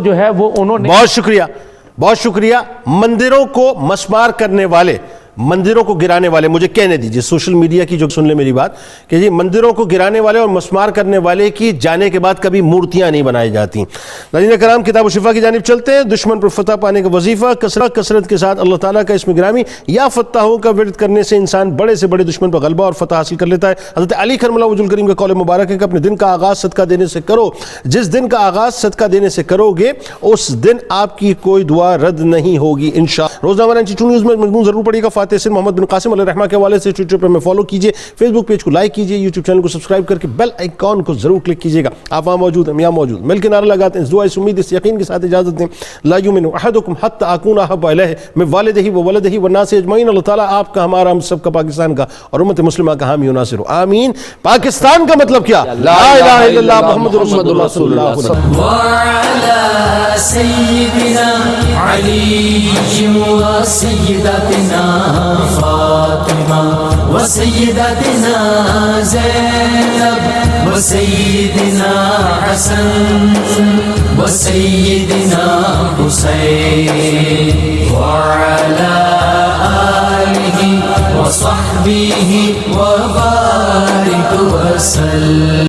جو ہے وہ انہوں نے بہت شکریہ مندروں کو مسمار کرنے والے، مندروں کو گرانے والے، مجھے کہنے دیجئے سوشل میڈیا کی جو سن لے میری بات کہ جی مندروں کو گرانے والے اور مسمار کرنے والے کی جانے کے بعد کبھی مورتیاں نہیں بنائی جاتی۔ ناظرین کرام، کتاب و شفا کی جانب چلتے ہیں۔ دشمن پر فتح پانے کا وظیفہ کثرت کے ساتھ اللہ تعالیٰ کا اسم گرامی یا فتحوں کا ورد کرنے سے انسان بڑے سے بڑے دشمن پر غلبہ اور فتح حاصل کر لیتا ہے۔ حضرت علی کرم اللہ وجہ الکریم کا قول مبارک ہے کہ اپنے دن کا آغاز صدقہ دینے سے کرو، جس دن کا آغاز صدقہ دینے سے کرو گے اس دن آپ کی کوئی دعا رد نہیں ہوگی انشاءاللہ۔ روزنامہ 92 نیوز میں مضمون ضرور پڑھیے گا۔ فاتح سن محمد بن قاسم علیہ رحمہ کے حوالے سے ٹویٹر پر میں فالو کیجئے، فیس بک پیج کو لائک کیجئے، یوٹیوب چینل کو سبسکرائب کر کے بیل آئیکن کو ضرور کلک کیجئے گا۔ آپ وہاں موجود ہیں، یہاں موجود، مل کے نعرہ لگاتے ہیں، اس دعا اس امید اس یقین کے ساتھ اجازت دیں، لا یؤمن احدکم حتی اکون احب الیہ من والدہ وولدہ والناس اجمعین۔ اللہ تعالیٰ آپ کا، ہمارا، ہم سب کا، پاکستان کا اور امت مسلمہ کا حامی و ناصر ہو، آمین۔ پاکستان کا مطلب کیا؟ لا الہ الا اللہ محمد رسول اللہ صلی اللہ علیہ وسلم۔ وعلى سيدنا علي وسيدتنا فاطمة وسيدتنا زينب وسيدنا حسن وسيدنا حسين وعلى آله وصحبه وبارك وسلم۔